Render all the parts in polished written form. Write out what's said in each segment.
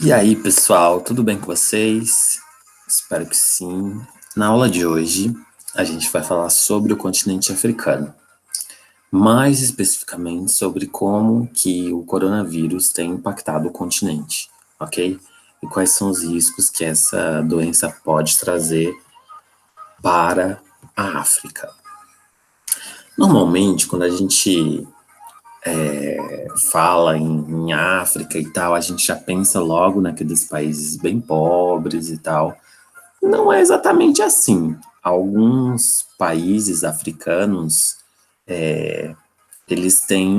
E aí, pessoal, tudo bem com vocês? Espero que sim. Na aula de hoje, a gente vai falar sobre o continente africano, mais especificamente sobre como que o coronavírus tem impactado o continente, ok? E quais são os riscos que essa doença pode trazer para a África. Normalmente, quando a gente fala em África e tal, a gente já pensa logo naqueles países bem pobres e tal. Não é exatamente assim. Alguns países africanos, eles têm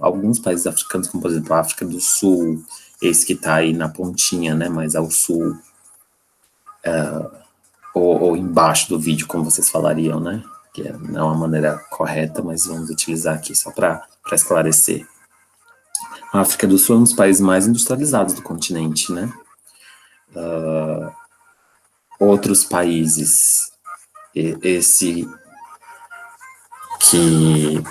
alguns países africanos, como por exemplo a África do Sul, esse que está aí na pontinha, né, mais ao sul, ou embaixo do vídeo, como vocês falariam, né, que não é uma maneira correta, mas vamos utilizar aqui só para esclarecer. A África do Sul é um dos países mais industrializados do continente, né. Outros países, esse que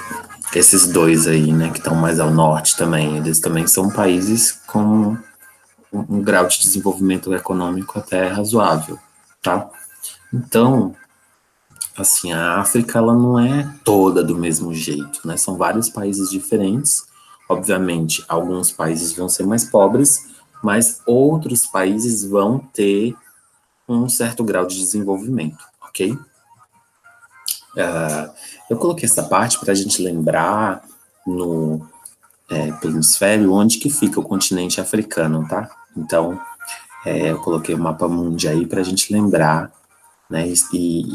esses dois aí, né, que estão mais ao norte também, eles também são países com um grau de desenvolvimento econômico até razoável, tá? Então, assim, a África, ela não é toda do mesmo jeito, né? São vários países diferentes. Obviamente, alguns países vão ser mais pobres, mas outros países vão ter um certo grau de desenvolvimento, ok? Eu coloquei essa parte para a gente lembrar no pelo hemisfério onde que fica o continente africano, tá? Então, eu coloquei o mapa mundi aí para a gente lembrar, né? E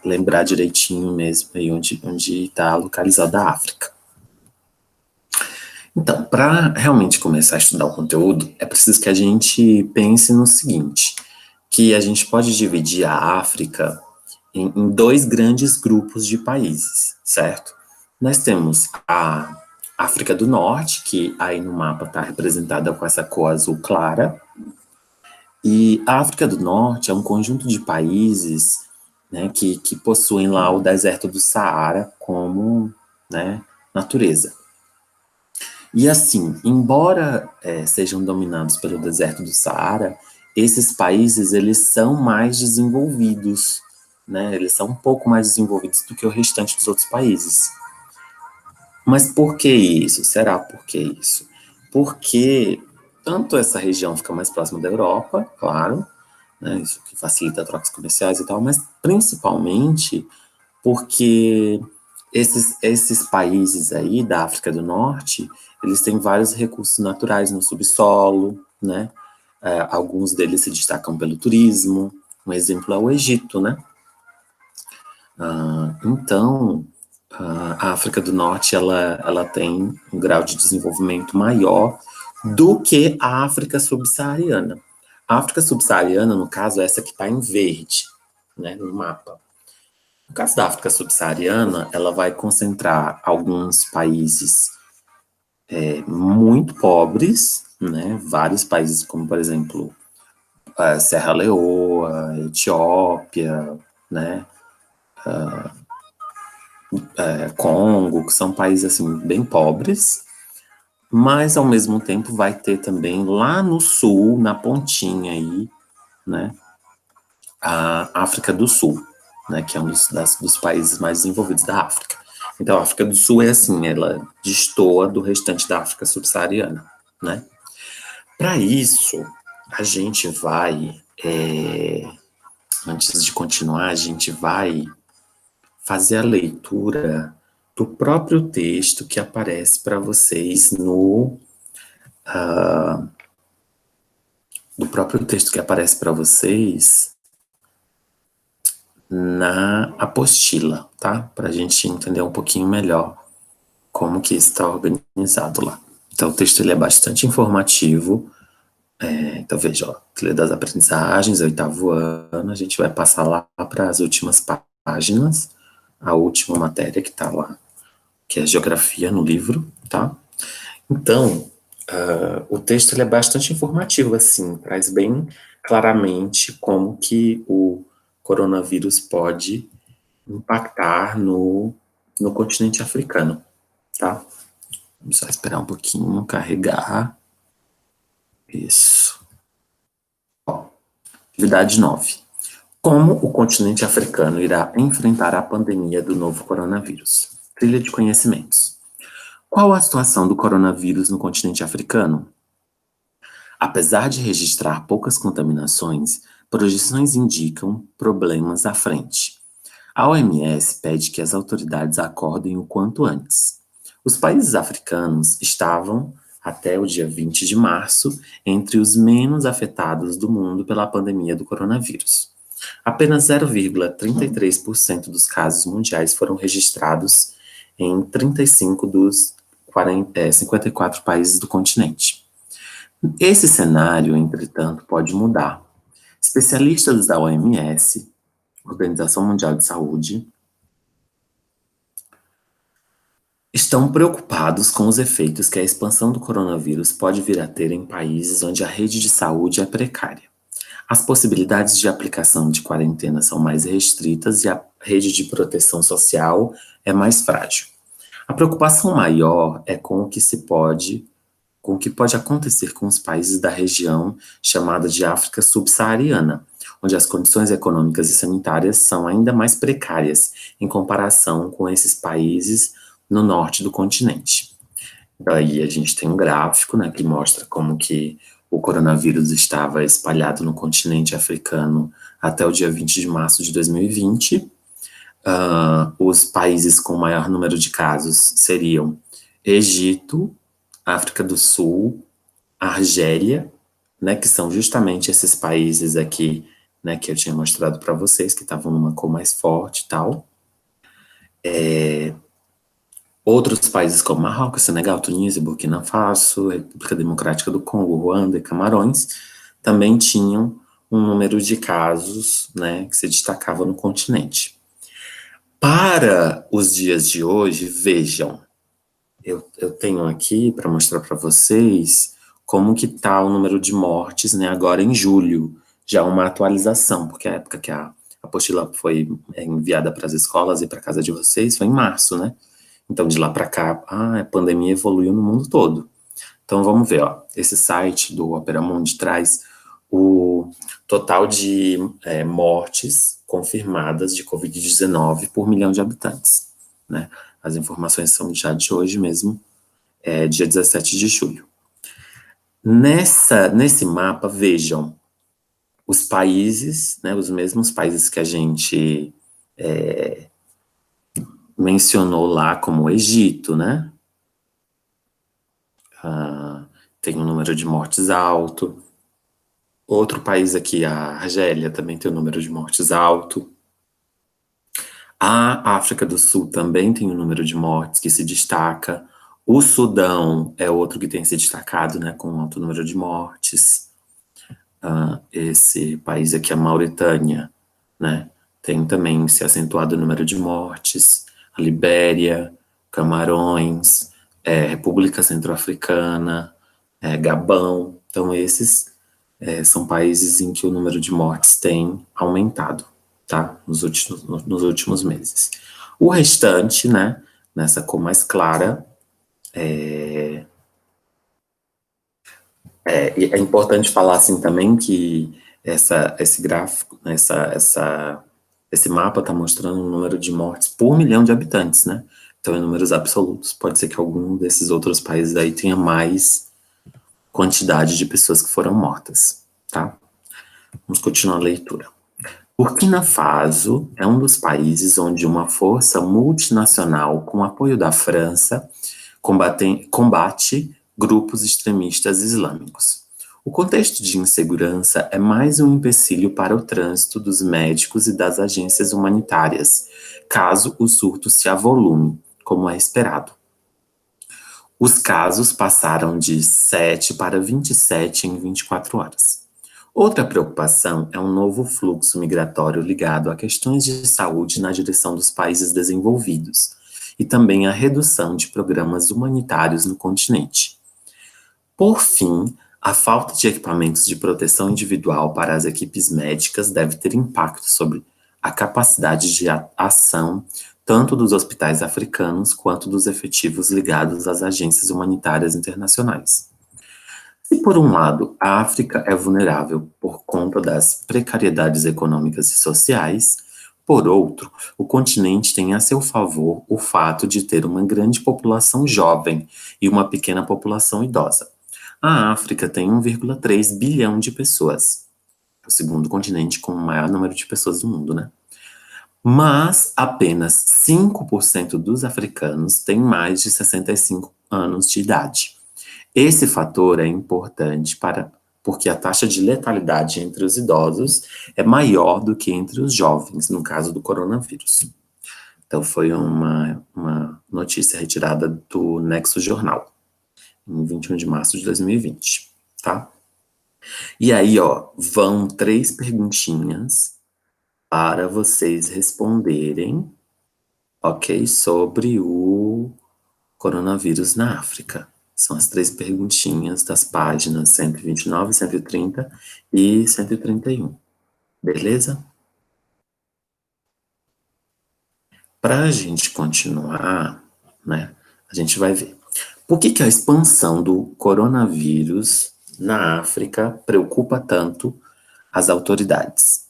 lembrar direitinho mesmo aí onde está localizada a África. Então, para realmente começar a estudar o conteúdo, é preciso que a gente pense no seguinte, que a gente pode dividir a África em dois grandes grupos de países, certo? Nós temos a África do Norte, que aí no mapa está representada com essa cor azul clara, e a África do Norte é um conjunto de países, né, que possuem lá o deserto do Saara como, né, natureza. E assim, embora sejam dominados pelo deserto do Saara, esses países eles são mais desenvolvidos, né? Eles são um pouco mais desenvolvidos do que o restante dos outros países. Mas por que isso? Será por que isso? Porque tanto essa região fica mais próxima da Europa, claro, né? Isso que facilita trocas comerciais e tal, mas principalmente porque esses países aí da África do Norte, eles têm vários recursos naturais no subsolo, né? Alguns deles se destacam pelo turismo. Um exemplo é o Egito, né? Então, a África do Norte, ela tem um grau de desenvolvimento maior do que a África subsaariana. A África subsaariana, no caso, é essa que está em verde, né, no mapa. No caso da África subsaariana, ela vai concentrar alguns países muito pobres, né, vários países como, por exemplo, Serra Leoa, Etiópia, né, Congo, que são países assim bem pobres, mas ao mesmo tempo vai ter também lá no sul, na pontinha aí, né, a África do Sul, né, que é um dos países mais desenvolvidos da África. Então, a África do Sul é assim, ela destoa do restante da África subsaariana, né? Para isso, a gente vai, antes de continuar, a gente vai fazer a leitura do próprio texto que aparece para vocês do próprio texto que aparece para vocês na apostila, tá? Para a gente entender um pouquinho melhor como que está organizado lá. Então, o texto ele é bastante informativo. Então, veja, ó, trilha das aprendizagens, oitavo ano, a gente vai passar lá para as últimas páginas, a última matéria que está lá, que é geografia no livro, tá? Então, o texto ele é bastante informativo, assim, traz bem claramente como que o coronavírus pode impactar no continente africano, tá? Vamos só esperar um pouquinho, carregar. Isso. Atividade 9. Como o continente africano irá enfrentar a pandemia do novo coronavírus? Trilha de conhecimentos. Qual a situação do coronavírus no continente africano? Apesar de registrar poucas contaminações, projeções indicam problemas à frente. A OMS pede que as autoridades acordem o quanto antes. Os países africanos estavam, até o dia 20 de março, entre os menos afetados do mundo pela pandemia do coronavírus. Apenas 0,33% dos casos mundiais foram registrados em 35 dos 54 países do continente. Esse cenário, entretanto, pode mudar. Especialistas da OMS, Organização Mundial de Saúde, estão preocupados com os efeitos que a expansão do coronavírus pode vir a ter em países onde a rede de saúde é precária. As possibilidades de aplicação de quarentena são mais restritas e a rede de proteção social é mais frágil. A preocupação maior é com o que pode acontecer com os países da região chamada de África subsaariana, onde as condições econômicas e sanitárias são ainda mais precárias em comparação com esses países no norte do continente. Daí a gente tem um gráfico, né, que mostra como que o coronavírus estava espalhado no continente africano até o dia 20 de março de 2020. Os países com maior número de casos seriam Egito, África do Sul, Argélia, né, que são justamente esses países aqui, né, que eu tinha mostrado para vocês, que estavam numa cor mais forte e tal. Outros países como Marrocos, Senegal, Tunísia, Burkina Faso, República Democrática do Congo, Ruanda e Camarões também tinham um número de casos, né, que se destacava no continente. Para os dias de hoje, vejam, eu tenho aqui para mostrar para vocês como que está o número de mortes, né, agora em julho, já uma atualização, porque a época que a apostila foi enviada para as escolas e para a casa de vocês foi em março, né? Então, de lá para cá, a pandemia evoluiu no mundo todo. Então, vamos ver, ó, esse site do Opera Mundi traz o total de mortes confirmadas de Covid-19 por milhão de habitantes, né? As informações são já de hoje mesmo, dia 17 de julho. Nesse mapa, vejam, os países, né, os mesmos países que a gente mencionou lá, como o Egito, né? Tem um número de mortes alto. Outro país aqui, a Argélia, também tem um número de mortes alto. A África do Sul também tem um número de mortes que se destaca. O Sudão é outro que tem se destacado, né, com um alto número de mortes. Esse país aqui, a Mauritânia, né, tem também se acentuado o número de mortes. A Libéria, Camarões, República Centro-Africana, Gabão. Então, esses são países em que o número de mortes tem aumentado, tá? Nos últimos meses. O restante, né, nessa cor mais clara, é importante falar assim também que esse gráfico, esse mapa está mostrando o número de mortes por milhão de habitantes, né? Então, em números absolutos, pode ser que algum desses outros países aí tenha mais quantidade de pessoas que foram mortas, tá? Vamos continuar a leitura. Burkina Faso é um dos países onde uma força multinacional, com apoio da França, combate grupos extremistas islâmicos. O contexto de insegurança é mais um empecilho para o trânsito dos médicos e das agências humanitárias, caso o surto se avolume, como é esperado. Os casos passaram de 7 para 27 em 24 horas. Outra preocupação é um novo fluxo migratório ligado a questões de saúde na direção dos países desenvolvidos e também a redução de programas humanitários no continente. Por fim, a falta de equipamentos de proteção individual para as equipes médicas deve ter impacto sobre a capacidade de ação tanto dos hospitais africanos quanto dos efetivos ligados às agências humanitárias internacionais. Se, por um lado, a África é vulnerável por conta das precariedades econômicas e sociais, por outro, o continente tem a seu favor o fato de ter uma grande população jovem e uma pequena população idosa. A África tem 1,3 bilhão de pessoas, é o segundo continente com o maior número de pessoas do mundo, né? Mas apenas 5% dos africanos têm mais de 65 anos de idade. Esse fator é importante porque a taxa de letalidade entre os idosos é maior do que entre os jovens, no caso do coronavírus. Então, foi uma notícia retirada do Nexo Jornal, em 21 de março de 2020, tá? E aí, ó, vão 3 perguntinhas para vocês responderem, ok, sobre o coronavírus na África. São as 3 perguntinhas das páginas 129, 130 e 131. Beleza? Para a gente continuar, né, a gente vai ver. Por que a expansão do coronavírus na África preocupa tanto as autoridades?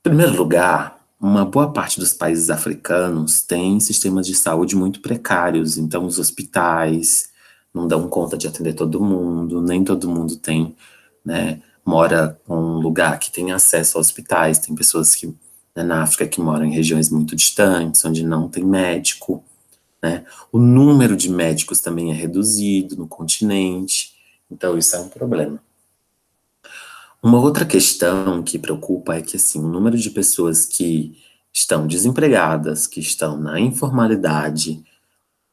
Em primeiro lugar, uma boa parte dos países africanos tem sistemas de saúde muito precários, então os hospitais não dão conta de atender todo mundo, nem todo mundo tem, né, mora em um lugar que tem acesso a hospitais, tem pessoas que, né, na África que moram em regiões muito distantes, onde não tem médico, né, o número de médicos também é reduzido no continente, então isso é um problema. Uma outra questão que preocupa é que, assim, o número de pessoas que estão desempregadas, que estão na informalidade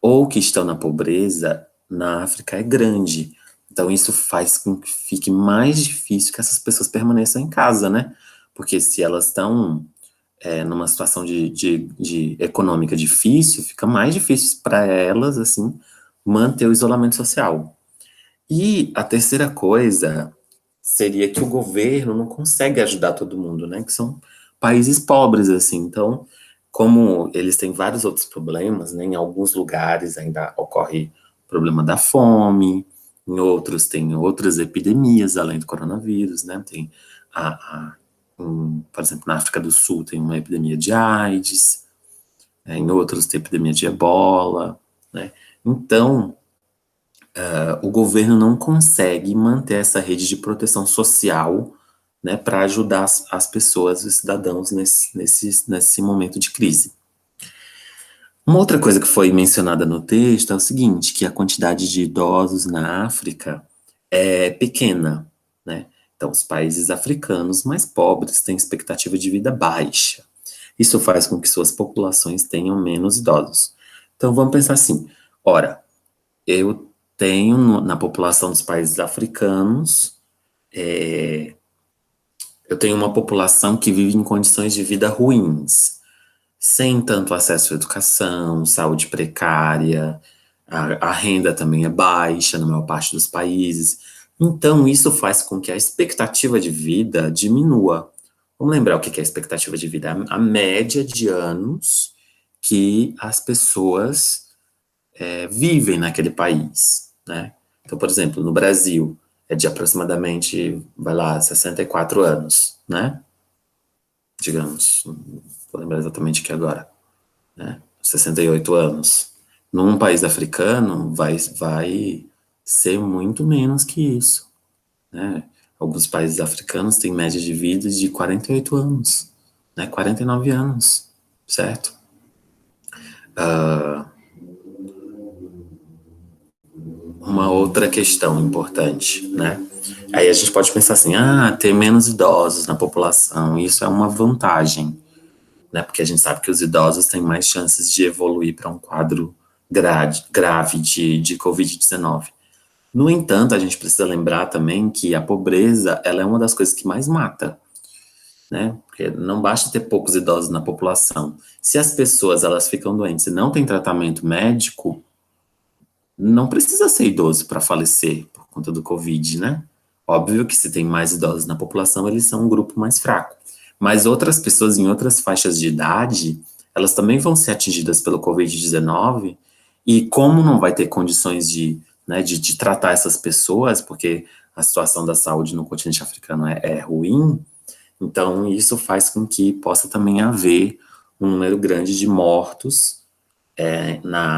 ou que estão na pobreza na África é grande. Então, isso faz com que fique mais difícil que essas pessoas permaneçam em casa, né? Porque se elas estão numa situação de econômica difícil, fica mais difícil para elas, assim, manter o isolamento social. E a terceira coisa seria que o governo não consegue ajudar todo mundo, né? Que são países pobres, assim. Então, como eles têm vários outros problemas, né? Em alguns lugares ainda ocorre o problema da fome, em outros tem outras epidemias além do coronavírus, né? Tem por exemplo, na África do Sul tem uma epidemia de AIDS, né? Em outros tem epidemia de ebola, né? Então, o governo não consegue manter essa rede de proteção social, né, para ajudar as pessoas, os cidadãos nesse momento de crise. Uma outra coisa que foi mencionada no texto é o seguinte, que a quantidade de idosos na África é pequena, né? Então, os países africanos mais pobres têm expectativa de vida baixa. Isso faz com que suas populações tenham menos idosos. Então, vamos pensar assim, ora, eu tenho na população dos países africanos, eu tenho uma população que vive em condições de vida ruins, sem tanto acesso à educação, saúde precária, a renda também é baixa na maior parte dos países. Então, isso faz com que a expectativa de vida diminua. Vamos lembrar o que é a expectativa de vida? A média de anos que as pessoas vivem naquele país, né? Então, por exemplo, no Brasil, é de aproximadamente, vai lá, 64 anos, né? Digamos, não vou lembrar exatamente aqui agora, né? 68 anos. Num país africano, vai ser muito menos que isso, né? Alguns países africanos têm média de vida de 48 anos, né? 49 anos, certo? Uma outra questão importante, né? Aí a gente pode pensar assim, ter menos idosos na população, isso é uma vantagem, né? Porque a gente sabe que os idosos têm mais chances de evoluir para um quadro grave de Covid-19. No entanto, a gente precisa lembrar também que a pobreza, ela é uma das coisas que mais mata, né? Porque não basta ter poucos idosos na população. Se as pessoas, elas ficam doentes e não têm tratamento médico, não precisa ser idoso para falecer por conta do Covid, né? Óbvio que se tem mais idosos na população, eles são um grupo mais fraco. Mas outras pessoas em outras faixas de idade, elas também vão ser atingidas pelo Covid-19, e como não vai ter condições de, né, de tratar essas pessoas, porque a situação da saúde no continente africano é ruim, então isso faz com que possa também haver um número grande de mortos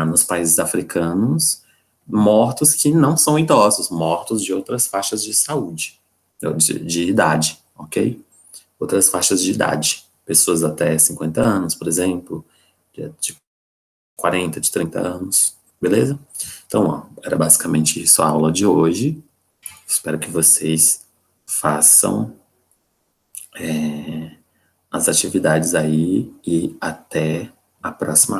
nos países africanos, mortos que não são idosos, mortos de outras faixas de saúde, de idade, ok? Outras faixas de idade, pessoas até 50 anos, por exemplo, de 40, de 30 anos, beleza? Então, ó, era basicamente isso a aula de hoje. Espero que vocês façam as atividades aí e até a próxima aula.